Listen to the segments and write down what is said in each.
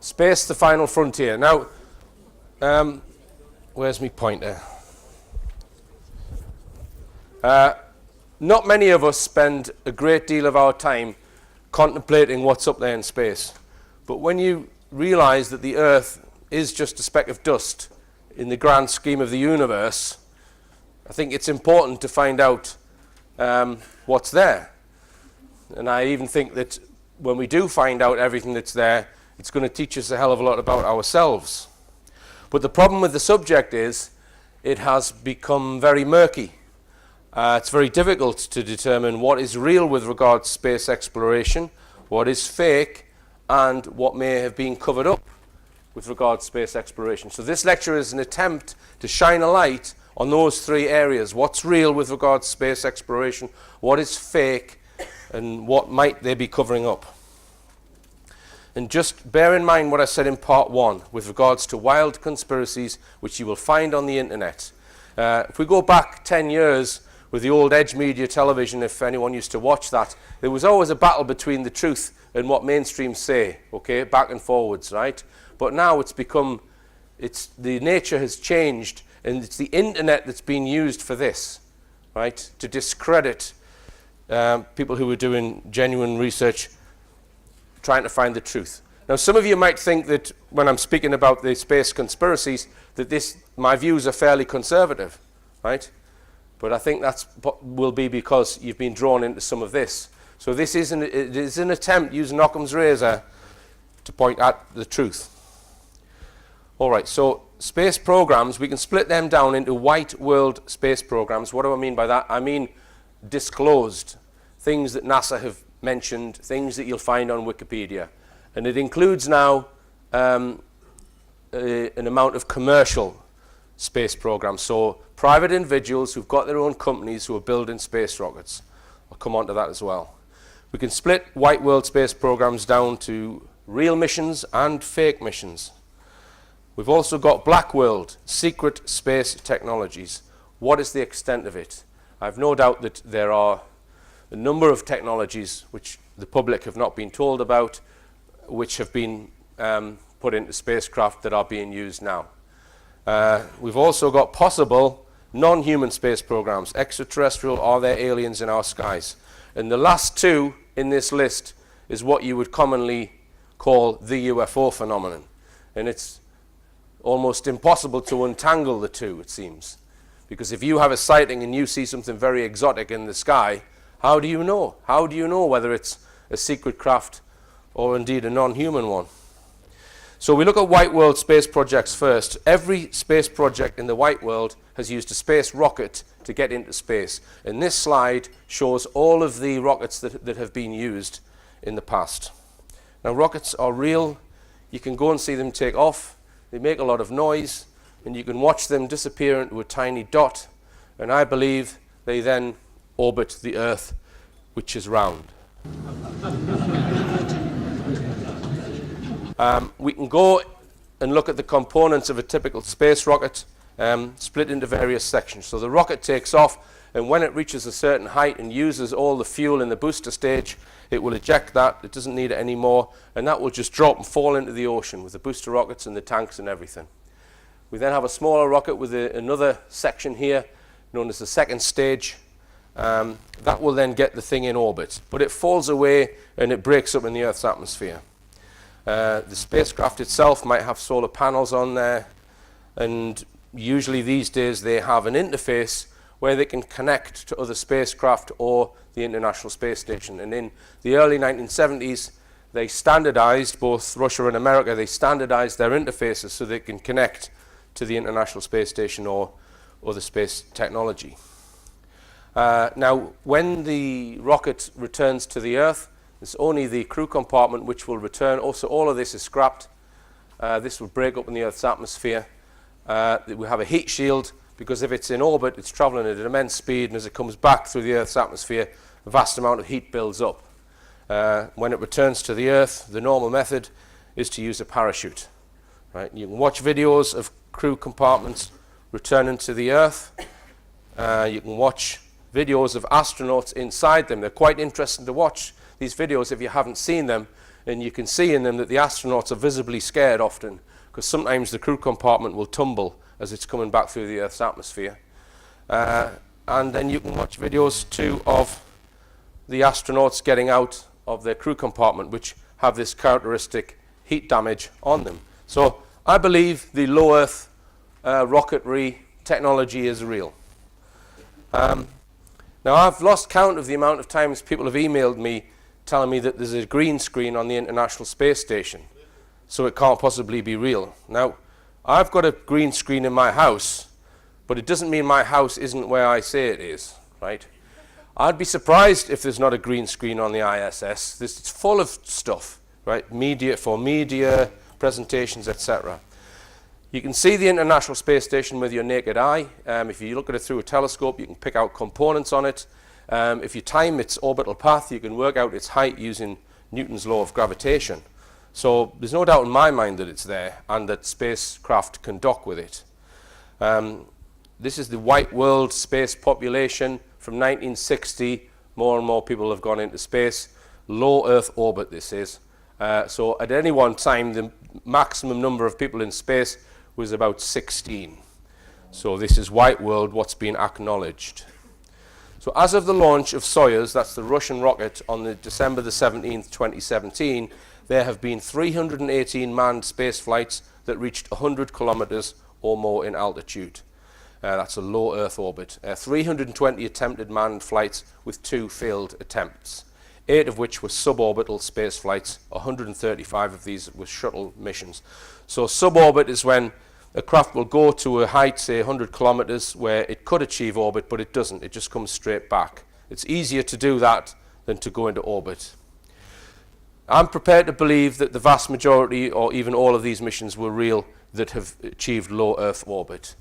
Space, the final frontier. Now, where's my pointer? Not many of us spend a great deal of our time contemplating what's up there in space. But when you realize that the Earth is just a speck of dust in the grand scheme of the universe, I think it's important to find out what's there. And I even think that when we do find out everything that's there, it's going to teach us a hell of a lot about ourselves. But the problem with the subject is it has become very murky. It's very difficult to determine what is real with regard to space exploration, what is fake, and what may have been covered up with regard to space exploration. So this lecture is an attempt to shine a light on those three areas. What's real with regard to space exploration, what is fake, and what might they be covering up. And just bear in mind what I said in part one with regards to wild conspiracies which you will find on the internet. If we go back 10 years with the old Edge Media television, if anyone used to watch that, there was always a battle between the truth and what mainstream say, okay, back and forwards, right? But now it's become, the nature has changed, and it's the internet that's been used for this, right, to discredit people who are doing genuine research, trying to find the truth. Now, some of you might think that when I'm speaking about the space conspiracies, that my views are fairly conservative, right? But I think that's will be because you've been drawn into some of this. So it is an attempt using Occam's razor to point at the truth. All right, so space programs, we can split them down into white world space programs. What do I mean by that? I mean disclosed, things that NASA have mentioned, things that you'll find on Wikipedia. And it includes now an amount of commercial space programs. So private individuals who've got their own companies who are building space rockets. I'll come on to that as well. We can split white world space programs down to real missions and fake missions. We've also got black world, secret space technologies. What is the extent of it? I've no doubt that there are a number of technologies which the public have not been told about, which have been put into spacecraft that are being used now. We've also got possible non-human space programs, extraterrestrial, are there aliens in our skies? And the last two in this list is what you would commonly call the UFO phenomenon. And it's almost impossible to untangle the two, it seems. Because if you have a sighting and you see something very exotic in the sky, how do you know? How do you know whether it's a secret craft or indeed a non-human one? So we look at white world space projects first. Every space project in the white world has used a space rocket to get into space. And this slide shows all of the rockets that have been used in the past. Now, rockets are real. You can go and see them take off. They make a lot of noise, and you can watch them disappear into a tiny dot. And I believe they then orbit the Earth, which is round. We can go and look at the components of a typical space rocket, split into various sections. So the rocket takes off, and when it reaches a certain height and uses all the fuel in the booster stage, it will eject that. It doesn't need it anymore, and that will just drop and fall into the ocean with the booster rockets and the tanks and everything. We then have a smaller rocket with another section here, known as the second stage. That will then get the thing in orbit, but it falls away and it breaks up in the Earth's atmosphere. The spacecraft itself might have solar panels on there, and usually these days they have an interface where they can connect to other spacecraft or the International Space Station. And in the early 1970s, they standardized, both Russia and America, they standardized their interfaces so they can connect to the International Space Station or other space technology. Now, when the rocket returns to the Earth, it's only the crew compartment which will return. Also, all of this is scrapped. This will break up in the Earth's atmosphere. We have a heat shield, because if it's in orbit, it's traveling at an immense speed, and as it comes back through the Earth's atmosphere, a vast amount of heat builds up. When it returns to the Earth, the normal method is to use a parachute. Right? You can watch videos of crew compartments returning to the Earth. You can watch videos of astronauts inside them. They're quite interesting to watch, these videos, if you haven't seen them. And you can see in them that the astronauts are visibly scared often, because sometimes the crew compartment will tumble as it's coming back through the Earth's atmosphere. And then you can watch videos too of the astronauts getting out of their crew compartment, which have this characteristic heat damage on them. So I believe the low Earth rocketry technology is real. Now I've lost count of the amount of times people have emailed me telling me that there's a green screen on the International Space Station, so it can't possibly be real. Now, I've got a green screen in my house, but it doesn't mean my house isn't where I say it is, right? I'd be surprised if there's not a green screen on the ISS. It's full of stuff, right? Media, presentations, etc. You can see the International Space Station with your naked eye. If you look at it through a telescope, you can pick out components on it. If you time its orbital path, you can work out its height using Newton's law of gravitation. So there's no doubt in my mind that it's there and that spacecraft can dock with it. This is the white world space population from 1960. More and more people have gone into space. Low Earth orbit this is. So at any one time, the maximum number of people in space was about 16. So this is white world, what's been acknowledged. So as of the launch of Soyuz, that's the Russian rocket, on December the 17th, 2017, there have been 318 manned space flights that reached 100 kilometers or more in altitude. That's a low Earth orbit. 320 attempted manned flights with 2 failed attempts, 8 of which were suborbital space flights. 135 of these were shuttle missions. So suborbit is when a craft will go to a height, say 100 kilometers, where it could achieve orbit, but it doesn't. It just comes straight back. It's easier to do that than to go into orbit. I'm prepared to believe that the vast majority, or even all of these missions, were real that have achieved low Earth orbit.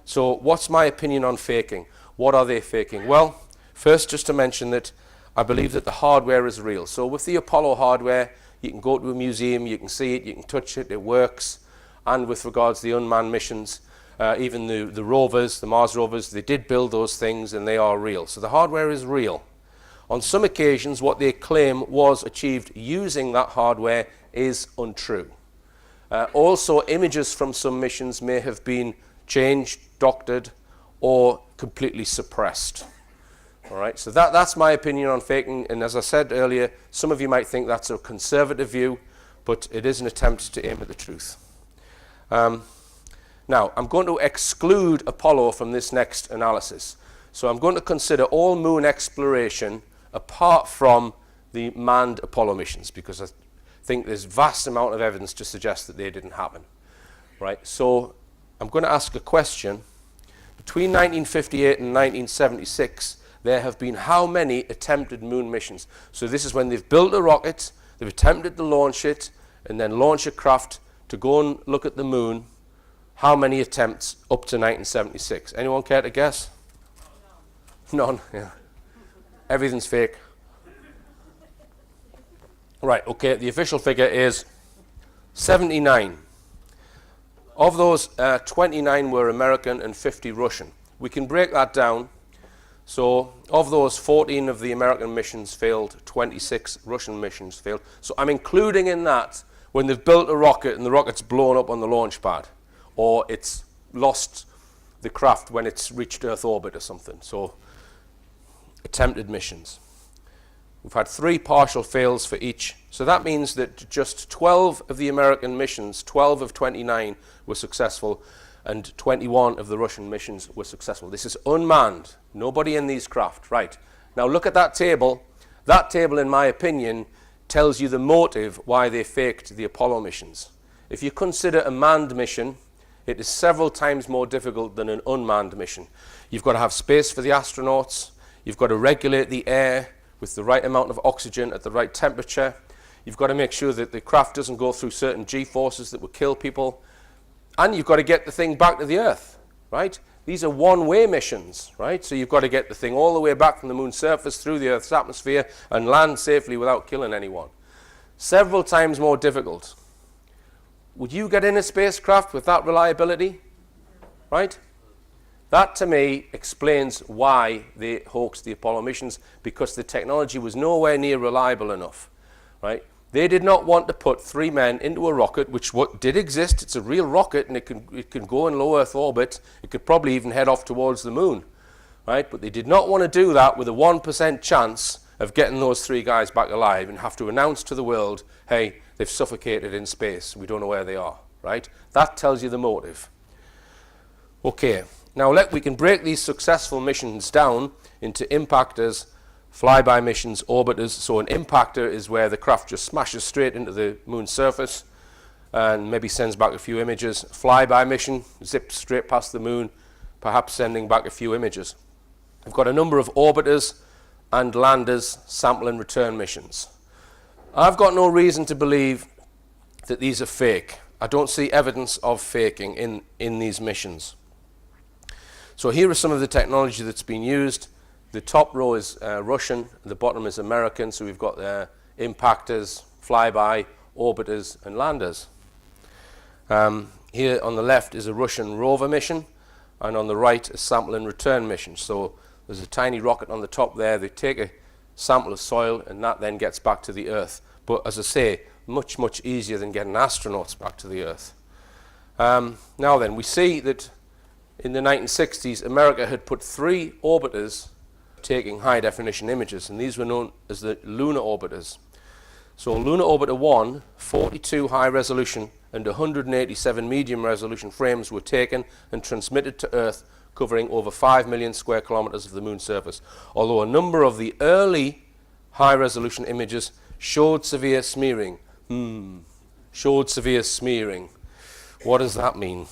So what's my opinion on faking? What are they faking? Well, first, just to mention that I believe that the hardware is real. So with the Apollo hardware, you can go to a museum, you can see it, you can touch it, it works. And with regards to the unmanned missions, even the rovers, the Mars rovers, they did build those things and they are real. So the hardware is real. On some occasions, what they claim was achieved using that hardware is untrue. Also, images from some missions may have been changed, doctored, or completely suppressed. All right, so that's my opinion on faking. And as I said earlier, some of you might think that's a conservative view, but it is an attempt to aim at the truth. Now, I'm going to exclude Apollo from this next analysis. So I'm going to consider all moon exploration apart from the manned Apollo missions, because I think there's vast amount of evidence to suggest that they didn't happen. Right? So I'm going to ask a question. Between 1958 and 1976, there have been how many attempted moon missions? So this is when they've built a rocket, they've attempted to launch it, and then launch a craft to go and look at the moon. How many attempts up to 1976? Anyone care to guess? None. Yeah. Everything's fake. Right, okay, the official figure is 79. Of those, 29 were American and 50 Russian. We can break that down. So of those, 14 of the American missions failed, 26 Russian missions failed. So I'm including in that when they've built a rocket and the rocket's blown up on the launch pad, or it's lost the craft when it's reached Earth orbit or something. So attempted missions. We've had 3 partial fails for each. So that means that just 12 of the American missions, 12 of 29 were successful, and 21 of the Russian missions were successful. This is unmanned. Nobody in these craft. Right. Now look at that table. That table, in my opinion, tells you the motive why they faked the Apollo missions. If you consider a manned mission, it is several times more difficult than an unmanned mission. You've got to have space for the astronauts. You've got to regulate the air with the right amount of oxygen at the right temperature. You've got to make sure that the craft doesn't go through certain G-forces that would kill people. And you've got to get the thing back to the Earth, right? These are one-way missions, right? So you've got to get the thing all the way back from the moon's surface through the Earth's atmosphere and land safely without killing anyone. Several times more difficult. Would you get in a spacecraft with that reliability? Right? That, to me, explains why they hoaxed the Apollo missions, because the technology was nowhere near reliable enough, right? They did not want to put 3 men into a rocket, which did exist. It's a real rocket, and it can go in low Earth orbit. It could probably even head off towards the moon, right? But they did not want to do that with a 1% chance of getting those 3 guys back alive and have to announce to the world, hey, they've suffocated in space. We don't know where they are, right? That tells you the motive. Okay, now we can break these successful missions down into impactors, flyby missions, orbiters. So an impactor is where the craft just smashes straight into the moon's surface and maybe sends back a few images. Flyby mission, zips straight past the moon, perhaps sending back a few images. We've got a number of orbiters and landers, sample and return missions. I've got no reason to believe that these are fake. I don't see evidence of faking in these missions. So here are some of the technology that's been used. The top row is Russian, the bottom is American, so we've got impactors, flyby, orbiters, and landers. Here on the left is a Russian rover mission, and on the right a sample and return mission. So there's a tiny rocket on the top there. They take a sample of soil, and that then gets back to the Earth. But as I say, much, much easier than getting astronauts back to the Earth. Now then, we see that in the 1960s, America had put 3 orbiters taking high-definition images, and these were known as the lunar orbiters. So Lunar Orbiter 1, 42 high-resolution and 187 medium-resolution frames were taken and transmitted to Earth, covering over 5 million square kilometers of the moon's surface, although a number of the early high-resolution images showed severe smearing. Showed severe smearing. What does that mean?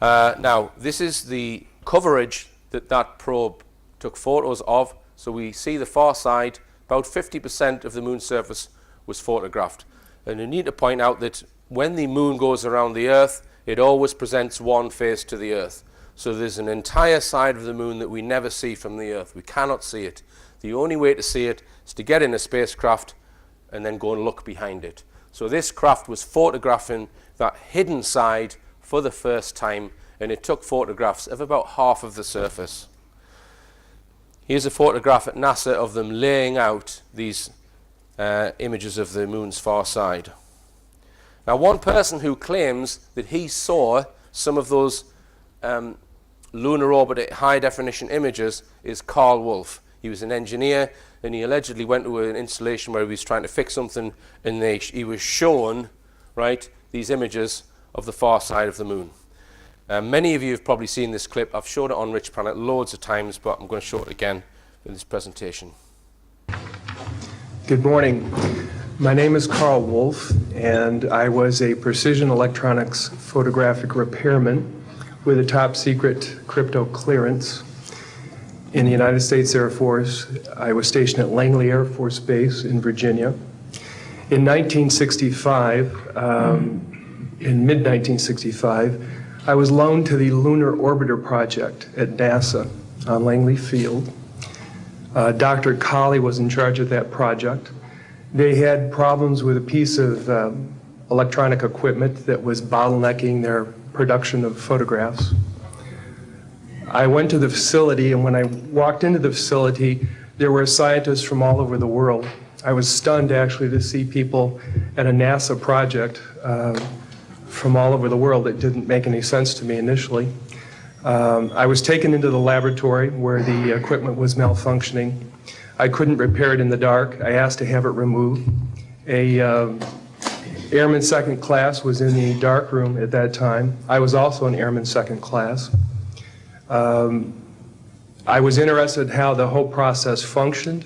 Now, this is the coverage that probe took photos of. So we see the far side, about 50% of the moon's surface was photographed. And you need to point out that when the moon goes around the Earth, it always presents one face to the Earth. So there's an entire side of the moon that we never see from the Earth. We cannot see it. The only way to see it is to get in a spacecraft and then go and look behind it. So this craft was photographing that hidden side for the first time, and it took photographs of about half of the surface. Here's a photograph at NASA of them laying out these images of the moon's far side. Now, one person who claims that he saw some of those lunar orbit high-definition images is Carl Wolf. He was an engineer, and he allegedly went to an installation where he was trying to fix something, and he was shown, right, these images of the far side of the moon. Many of you have probably seen this clip. I've showed it on Rich Planet loads of times, but I'm going to show it again in this presentation. Good morning. My name is Carl Wolf, and I was a precision electronics photographic repairman with a top secret crypto clearance in the United States Air Force. I was stationed at Langley Air Force Base in Virginia. In 1965, in mid-1965, I was loaned to the Lunar Orbiter Project at NASA on Langley Field. Dr. Colley was in charge of that project. They had problems with a piece of electronic equipment that was bottlenecking their production of photographs. I went to the facility, and when I walked into the facility, there were scientists from all over the world. I was stunned, actually, to see people at a NASA project from all over the world. It didn't make any sense to me initially. I was taken into the laboratory where the equipment was malfunctioning. I couldn't repair it in the dark. I asked to have it removed. A airman second class was in the dark room at that time. I was also an airman second class. I was interested in how the whole process functioned,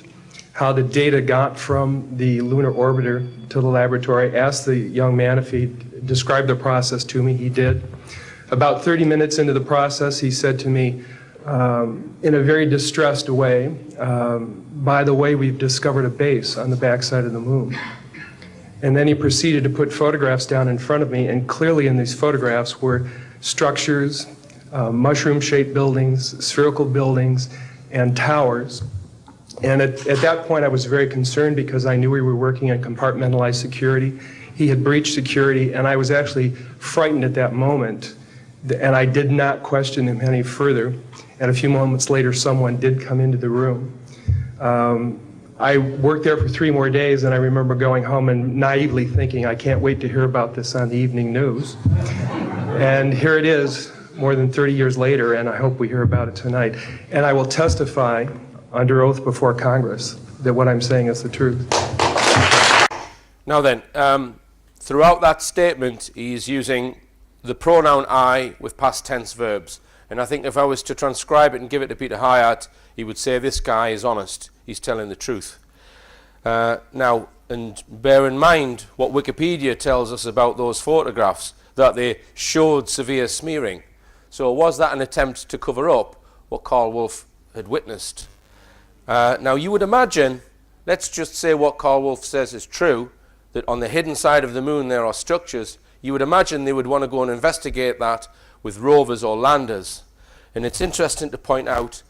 how the data got from the lunar orbiter to the laboratory. I asked the young man if he'd describe the process to me. He did. About 30 minutes into the process, he said to me, in a very distressed way, by the way, we've discovered a base on the backside of the moon. And then he proceeded to put photographs down in front of me, and clearly in these photographs were structures, mushroom-shaped buildings, spherical buildings, and towers. And at that point, I was very concerned because I knew we were working on compartmentalized security. He had breached security, and I was actually frightened at that moment. And I did not question him any further. And a few moments later, someone did come into the room. I worked there for 3 more days, and I remember going home and naively thinking, I can't wait to hear about this on the evening news. And here it is, more than 30 years later, and I hope we hear about it tonight. And I will testify under oath before Congress that what I'm saying is the truth. Now then, throughout that statement, he's using the pronoun I with past tense verbs. And I think if I was to transcribe it and give it to Peter Hyatt, he would say this guy is honest. He's telling the truth. Now, and bear in mind what Wikipedia tells us about those photographs, that they showed severe smearing. So was that an attempt to cover up what Carl Wolf had witnessed? Now, you would imagine, let's just say what Carl Wolf says is true, that on the hidden side of the moon there are structures. You would imagine they would want to go and investigate that with rovers or landers. And it's interesting to point out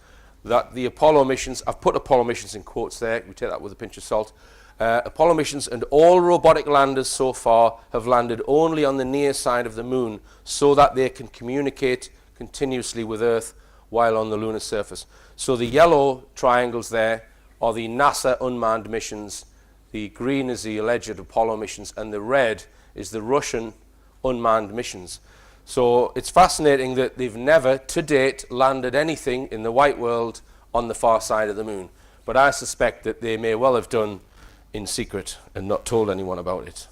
that the Apollo missions, I've put Apollo missions in quotes there, we take that with a pinch of salt, Apollo missions and all robotic landers so far have landed only on the near side of the moon so that they can communicate continuously with Earth while on the lunar surface. So the yellow triangles there are the NASA unmanned missions, the green is the alleged Apollo missions, and the red is the Russian unmanned missions. So it's fascinating that they've never, to date, landed anything in the white world on the far side of the moon. But I suspect that they may well have done in secret and not told anyone about it.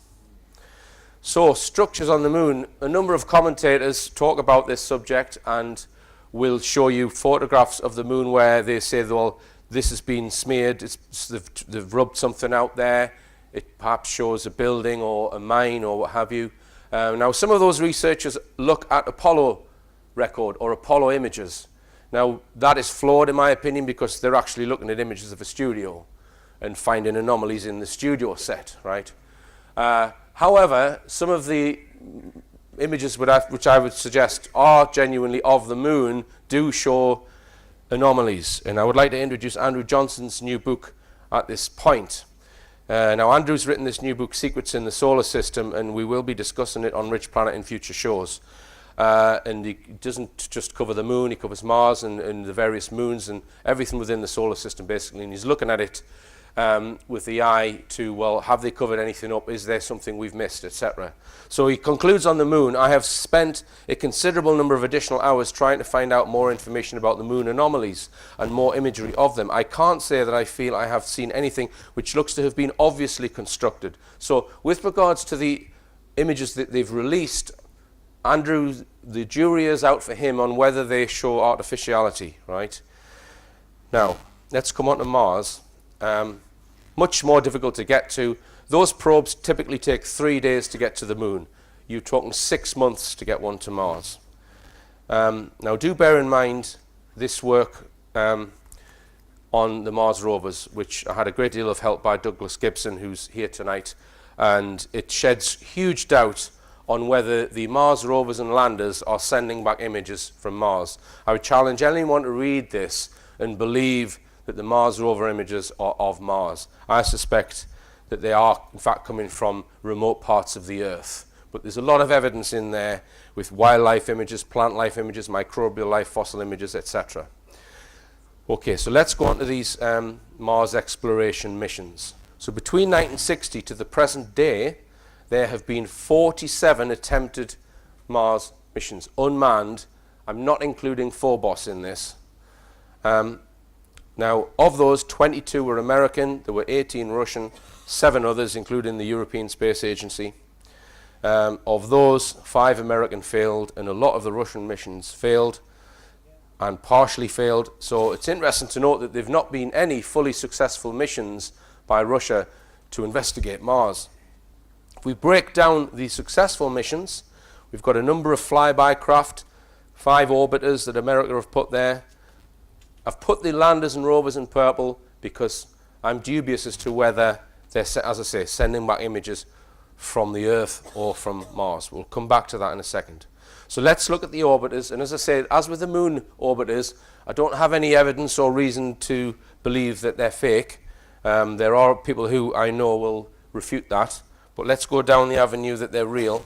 So, structures on the moon. A number of commentators talk about this subject and will show you photographs of the moon where they say, well, this has been smeared, they've rubbed something out there. It perhaps shows a building or a mine or what have you. Now, some of those researchers look at Apollo record or Apollo images. Now, that is flawed in my opinion because they're actually looking at images of a studio and finding anomalies in the studio set, right? However, some of the images which I would suggest are genuinely of the moon do show anomalies. And I would like to introduce Andrew Johnson's new book at this point. Now, Andrew's written this new book, Secrets in the Solar System, and we will be discussing it on Rich Planet in future shows. And he doesn't just cover the moon, he covers Mars and the various moons and everything within the solar system, basically. And he's looking at it with the eye to, well, have they covered anything up? Is there something we've missed, etc.? So he concludes on the moon. I have spent a considerable number of additional hours trying to find out more information about the moon anomalies and more imagery of them. I can't say that I feel I have seen anything which looks to have been obviously constructed. So with regards to the images that they've released, Andrew, the jury is out for him on whether they show artificiality, right? Now, let's come on to Mars. Much more difficult to get to. Those probes typically take 3 days to get to the moon. You're talking 6 months to get one to Mars. Now, do bear in mind this work on the Mars rovers, which I had a great deal of help by Douglas Gibson, who's here tonight, and it sheds huge doubt on whether the Mars rovers and landers are sending back images from Mars. I would challenge anyone to read this and believe that the Mars rover images are of Mars. I suspect that they are, in fact, coming from remote parts of the Earth. But there's a lot of evidence in there with wildlife images, plant life images, microbial life, fossil images, etc. Okay, so let's go on to these Mars exploration missions. So between 1960 to the present day, there have been 47 attempted Mars missions, unmanned. I'm not including Phobos in this. Now, of those, 22 were American, there were 18 Russian, 7 others, including the European Space Agency. Of those, 5 American failed, and a lot of the Russian missions failed and partially failed. So it's interesting to note that there have not been any fully successful missions by Russia to investigate Mars. If we break down the successful missions, we've got a number of flyby craft, 5 orbiters that America have put there. I've put the landers and rovers in purple because I'm dubious as to whether they're, as I say, sending back images from the Earth or from Mars. We'll come back to that in a second. So let's look at the orbiters. And as I said, as with the moon orbiters, I don't have any evidence or reason to believe that they're fake. There are people who I know will refute that. But let's go down the avenue that they're real.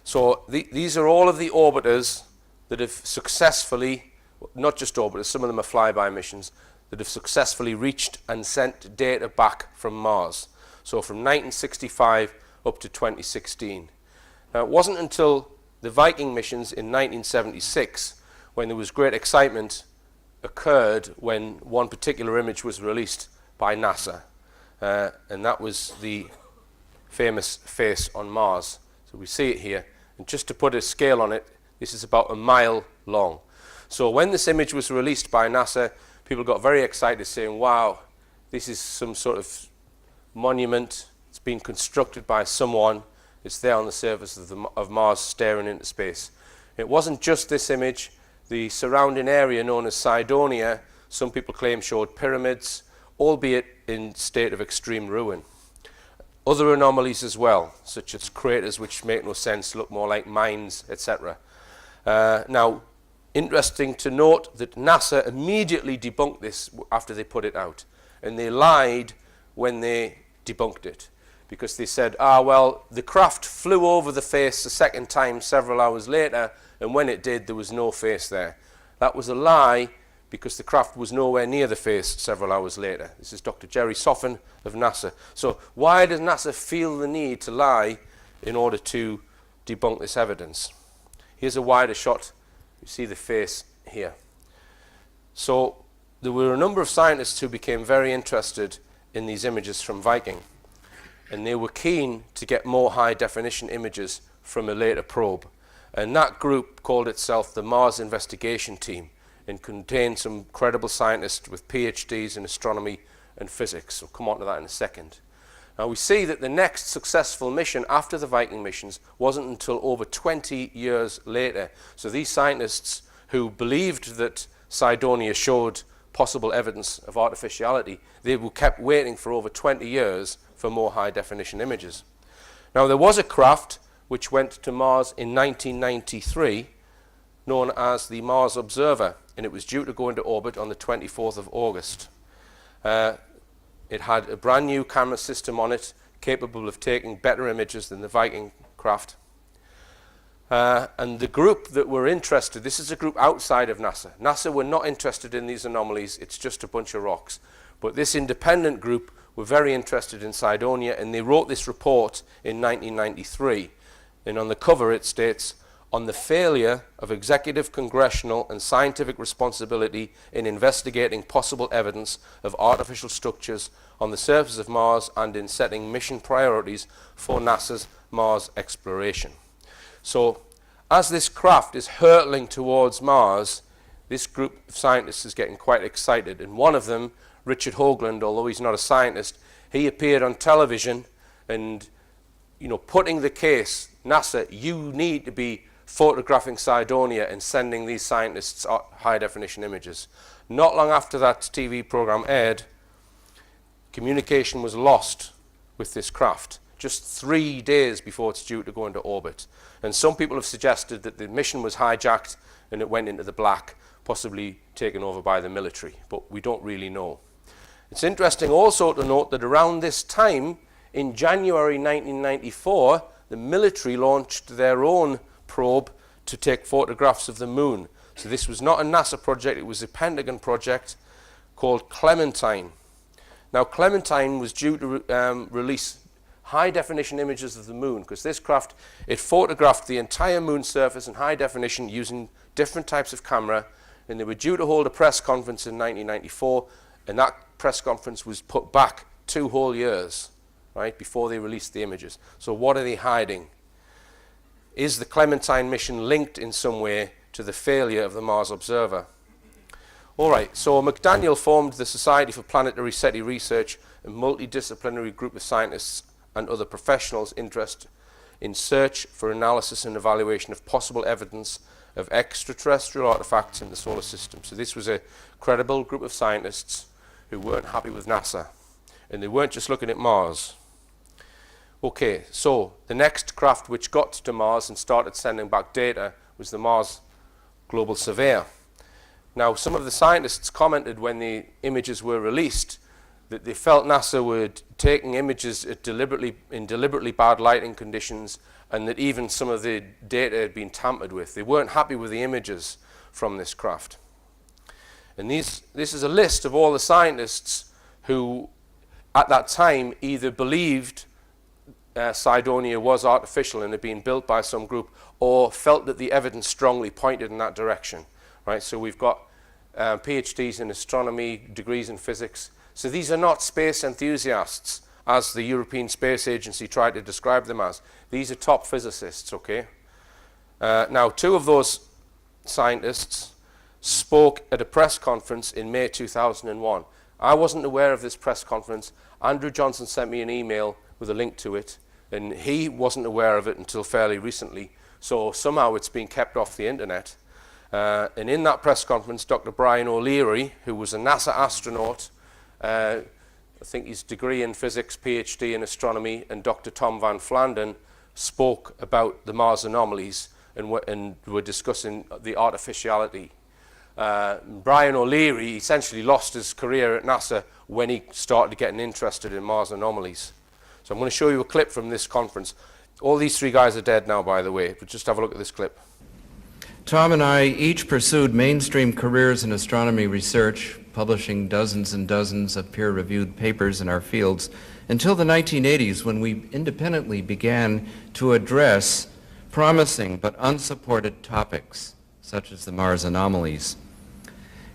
So these are all of the orbiters that have successfully, not just orbiters, some of them are flyby missions, that have successfully reached and sent data back from Mars. So from 1965 up to 2016. Now, it wasn't until the Viking missions in 1976 when there was great excitement occurred when one particular image was released by NASA. And that was the famous face on Mars. So we see it here. And just to put a scale on it, this is about a mile long. So when this image was released by NASA, people got very excited saying, wow, this is some sort of monument. It's been constructed by someone. It's there on the surface of Mars staring into space. It wasn't just this image. The surrounding area known as Cydonia, some people claim showed pyramids, albeit in state of extreme ruin. Other anomalies as well, such as craters which make no sense, look more like mines, etc. Now, interesting to note that NASA immediately debunked this after they put it out. And they lied when they debunked it. Because they said, well, the craft flew over the face a second time several hours later, and when it did, there was no face there. That was a lie, because the craft was nowhere near the face several hours later. This is Dr. Jerry Soffen of NASA. So why does NASA feel the need to lie in order to debunk this evidence? Here's a wider shot. You see the face here. So there were a number of scientists who became very interested in these images from Viking. And they were keen to get more high-definition images from a later probe. And that group called itself the Mars Investigation Team and contained some credible scientists with PhDs in astronomy and physics. We'll come on to that in a second. Now we see that the next successful mission after the Viking missions wasn't until over 20 years later. So these scientists who believed that Cydonia showed possible evidence of artificiality, they were kept waiting for over 20 years for more high-definition images. Now there was a craft which went to Mars in 1993 known as the Mars Observer, and it was due to go into orbit on the 24th of August. It had a brand new camera system on it capable of taking better images than the Viking craft. And the group that were interested, this is a group outside of NASA. NASA were not interested in these anomalies, it's just a bunch of rocks. But this independent group were very interested in Cydonia, and they wrote this report in 1993. And on the cover it states, on the failure of executive, congressional, and scientific responsibility in investigating possible evidence of artificial structures on the surface of Mars and in setting mission priorities for NASA's Mars exploration. So, as this craft is hurtling towards Mars, this group of scientists is getting quite excited. And one of them, Richard Hoagland, although he's not a scientist, he appeared on television and, putting the case, NASA, you need to be photographing Cydonia and sending these scientists high-definition images. Not long after that TV program aired, communication was lost with this craft, just 3 days before it's due to go into orbit. And some people have suggested that the mission was hijacked and it went into the black, possibly taken over by the military, but we don't really know. It's interesting also to note that around this time, in January 1994, the military launched their own probe to take photographs of the moon. So this was not a NASA project, it was a Pentagon project called Clementine. Now Clementine was due to release high-definition images of the moon, because this craft, it photographed the entire moon surface in high definition using different types of camera, and they were due to hold a press conference in 1994, and that press conference was put back 2 whole years, right, before they released the images. So what are they hiding? Is the Clementine mission linked in some way to the failure of the Mars Observer? All right, so McDaniel formed the Society for Planetary SETI Research, a multidisciplinary group of scientists and other professionals interested in search for analysis and evaluation of possible evidence of extraterrestrial artifacts in the solar system. So this was a credible group of scientists who weren't happy with NASA, and they weren't just looking at Mars. Okay, so the next craft which got to Mars and started sending back data was the Mars Global Surveyor. Now, some of the scientists commented when the images were released that they felt NASA were taking images in deliberately bad lighting conditions, and that even some of the data had been tampered with. They weren't happy with the images from this craft. And this is a list of all the scientists who, at that time, either believed Cydonia was artificial and had been built by some group, or felt that the evidence strongly pointed in that direction. Right? So we've got PhDs in astronomy, degrees in physics. So these are not space enthusiasts, as the European Space Agency tried to describe them as. These are top physicists, okay? Now, two of those scientists spoke at a press conference in May 2001. I wasn't aware of this press conference. Andrew Johnson sent me an email with a link to it, and he wasn't aware of it until fairly recently. So somehow it's been kept off the internet. And in that press conference, Dr. Brian O'Leary, who was a NASA astronaut, I think his degree in physics, PhD in astronomy, and Dr. Tom Van Flandern spoke about the Mars anomalies and were discussing the artificiality. Brian O'Leary essentially lost his career at NASA when he started getting interested in Mars anomalies. So I'm going to show you a clip from this conference. All these three guys are dead now, by the way, but just have a look at this clip. Tom and I each pursued mainstream careers in astronomy research, publishing dozens and dozens of peer-reviewed papers in our fields, until the 1980s, when we independently began to address promising but unsupported topics, such as the Mars anomalies.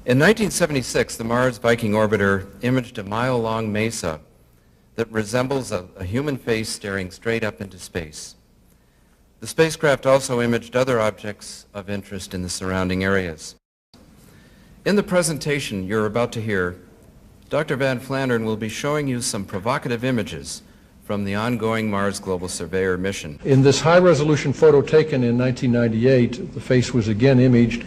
In 1976, the Mars Viking orbiter imaged a mile-long mesa that resembles a human face staring straight up into space. The spacecraft also imaged other objects of interest in the surrounding areas. In the presentation you're about to hear, Dr. Van Flandern will be showing you some provocative images from the ongoing Mars Global Surveyor mission. In this high-resolution photo taken in 1998, the face was again imaged.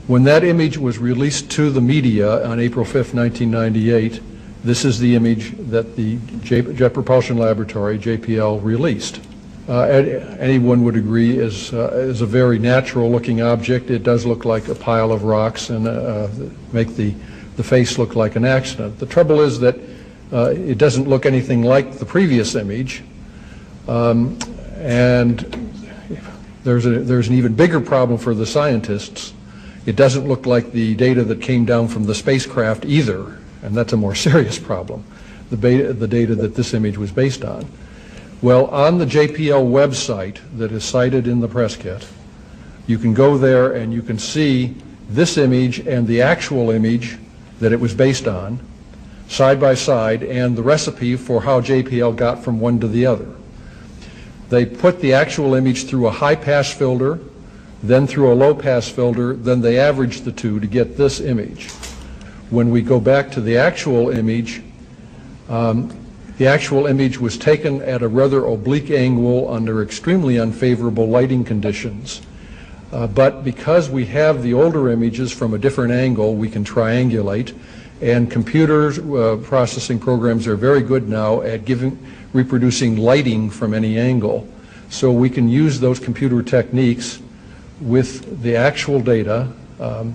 When that image was released to the media on April 5th, 1998, this is the image that the Jet Propulsion Laboratory, JPL, released. Anyone would agree is a very natural-looking object. It does look like a pile of rocks and make the face look like an accident. The trouble is that it doesn't look anything like the previous image, and there's an even bigger problem for the scientists. It doesn't look like the data that came down from the spacecraft either, and that's a more serious problem, the data that this image was based on. Well, on the JPL website that is cited in the press kit, you can go there and you can see this image and the actual image that it was based on, side by side, and the recipe for how JPL got from one to the other. They put the actual image through a high-pass filter, then through a low-pass filter, then they averaged the two to get this image. When we go back to the actual image was taken at a rather oblique angle under extremely unfavorable lighting conditions. But because we have the older images from a different angle, we can triangulate, and computers processing programs are very good now at reproducing lighting from any angle. So we can use those computer techniques with the actual data. And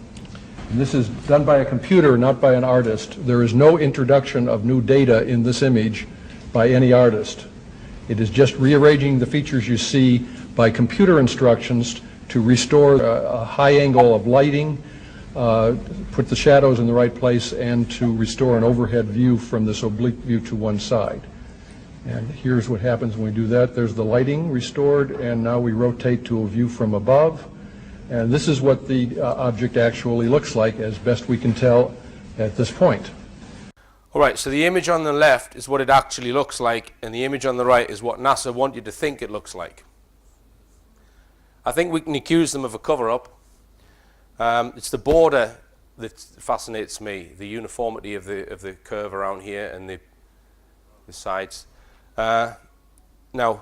this is done by a computer, not by an artist. There is no introduction of new data in this image by any artist. It is just rearranging the features you see by computer instructions to restore a high angle of lighting, put the shadows in the right place, and to restore an overhead view from this oblique view to one side. And here's what happens when we do that. There's the lighting restored, and now we rotate to a view from above. And this is what the object actually looks like, as best we can tell at this point. All right, so the image on the left is what it actually looks like, and the image on the right is what NASA want you to think it looks like. I think we can accuse them of a cover-up. It's the border that fascinates me, the uniformity of the curve around here and the sides. Now,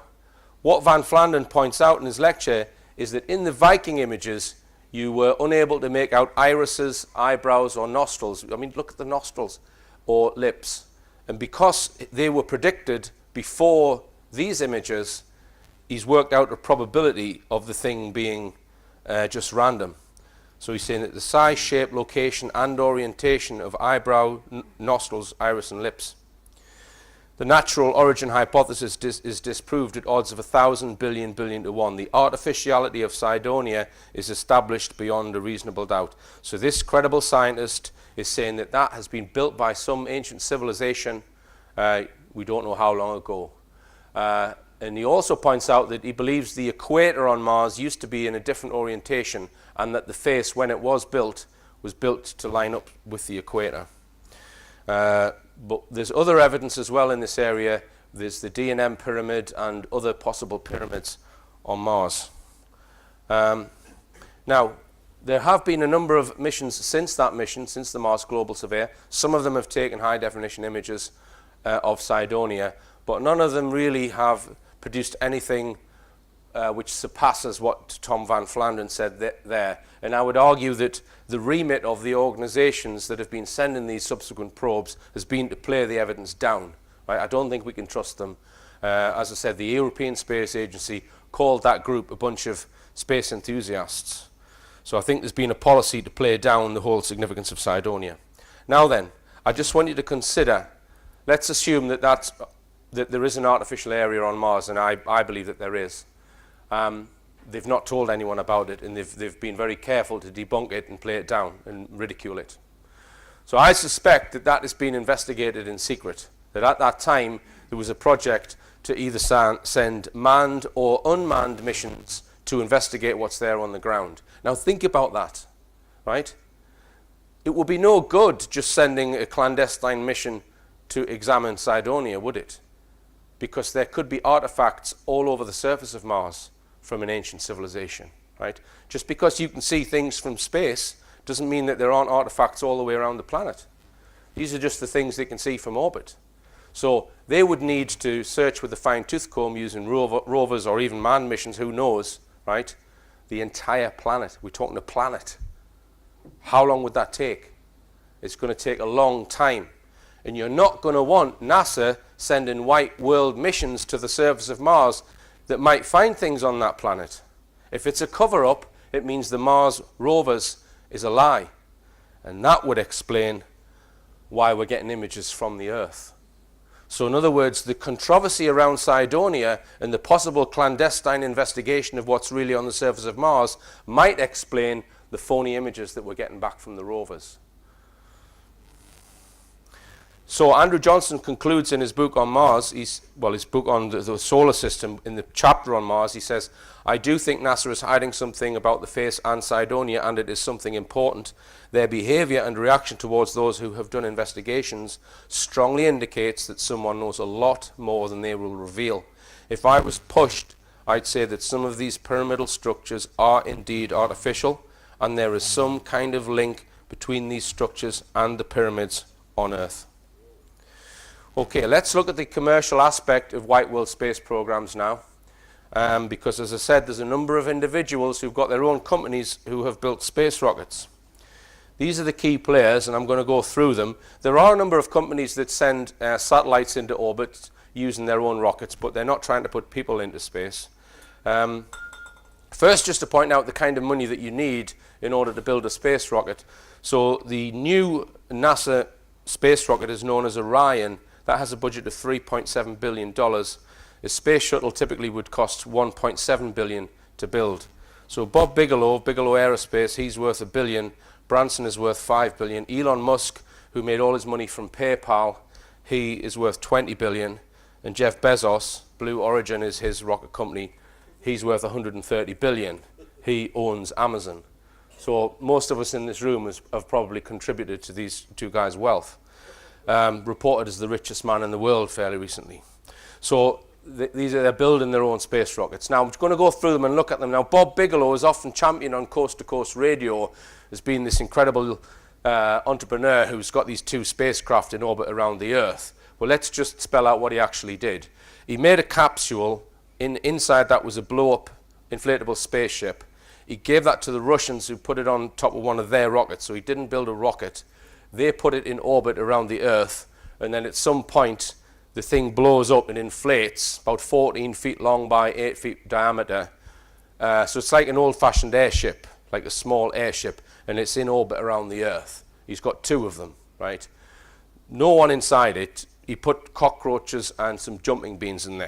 what Van Flandern points out in his lecture is that in the Viking images, you were unable to make out irises, eyebrows, or nostrils. I mean, look at the nostrils or lips. And because they were predicted before these images, he's worked out a probability of the thing being just random. So he's saying that the size, shape, location, and orientation of eyebrow, nostrils, iris, and lips. The natural origin hypothesis is disproved at odds of 1,000 billion to 1. The artificiality of Cydonia is established beyond a reasonable doubt. So this credible scientist is saying that that has been built by some ancient civilization, we don't know how long ago. And he also points out that he believes the equator on Mars used to be in a different orientation, and that the face, when it was built to line up with the equator. But there's other evidence as well in this area. There's the D&M pyramid and other possible pyramids on Mars. Now, there have been a number of missions since that mission, since the Mars Global Surveyor. Some of them have taken high-definition images of Cydonia, but none of them really have produced anything which surpasses what Tom Van Flandern said there. And I would argue that the remit of the organizations that have been sending these subsequent probes has been to play the evidence down. Right? I don't think we can trust them. As I said, the European Space Agency called that group a bunch of space enthusiasts. So I think there's been a policy to play down the whole significance of Cydonia. Now then, I just want you to consider, let's assume that there is an artificial area on Mars, and I believe that there is. They've not told anyone about it, and they've been very careful to debunk it and play it down and ridicule it. So I suspect that that has been investigated in secret, that at that time there was a project to either send manned or unmanned missions to investigate what's there on the ground. Now think about that, right? It would be no good just sending a clandestine mission to examine Cydonia, would it? Because there could be artifacts all over the surface of Mars from an ancient civilization, right? Just because you can see things from space doesn't mean that there aren't artifacts all the way around the planet. These are just the things they can see from orbit. So they would need to search with a fine-tooth comb using rovers or even manned missions, who knows, right? The entire planet. We're talking a planet. How long would that take? It's going to take a long time. And you're not going to want NASA sending white world missions to the surface of Mars that might find things on that planet. If it's a cover-up, it means the Mars rovers is a lie. And that would explain why we're getting images from the Earth. So in other words, the controversy around Cydonia and the possible clandestine investigation of what's really on the surface of Mars might explain the phony images that we're getting back from the rovers. So Andrew Johnson concludes in his book on Mars, his book on the solar system, in the chapter on Mars, he says, I do think NASA is hiding something about the face and Cydonia, and it is something important. Their behavior and reaction towards those who have done investigations strongly indicates that someone knows a lot more than they will reveal. If I was pushed, I'd say that some of these pyramidal structures are indeed artificial, and there is some kind of link between these structures and the pyramids on Earth. Okay, let's look at the commercial aspect of white world space programs now, because as I said, there's a number of individuals who've got their own companies who have built space rockets. These are the key players, and I'm going to go through them. There are a number of companies that send satellites into orbit using their own rockets, but they're not trying to put people into space. First, just to point out the kind of money that you need in order to build a space rocket. So the new NASA space rocket is known as Orion. That has a budget of $3.7 billion. A space shuttle typically would cost $1.7 billion to build. So Bob Bigelow, Bigelow Aerospace, he's worth $1 billion. Branson is worth $5 billion. Elon Musk, who made all his money from PayPal, he is worth $20 billion. And Jeff Bezos, Blue Origin is his rocket company, he's worth $130 billion. He owns Amazon. So most of us in this room have probably contributed to these two guys' wealth. Reported as the richest man in the world fairly recently. So they're building their own space rockets. Now I'm going to go through them and look at them. Now Bob Bigelow is often championed on Coast to Coast Radio as being this incredible entrepreneur who's got these two spacecraft in orbit around the Earth. Well, let's just spell out what he actually did. He made a capsule. Inside that was a blow-up inflatable spaceship. He gave that to the Russians, who put it on top of one of their rockets. So he didn't build a rocket. They put it in orbit around the Earth, and then at some point the thing blows up and inflates, about 14 feet long by 8 feet diameter. So it's like an old-fashioned airship, like a small airship, and it's in orbit around the Earth. He's got two of them, right? No one inside it he put cockroaches and some jumping beans in there.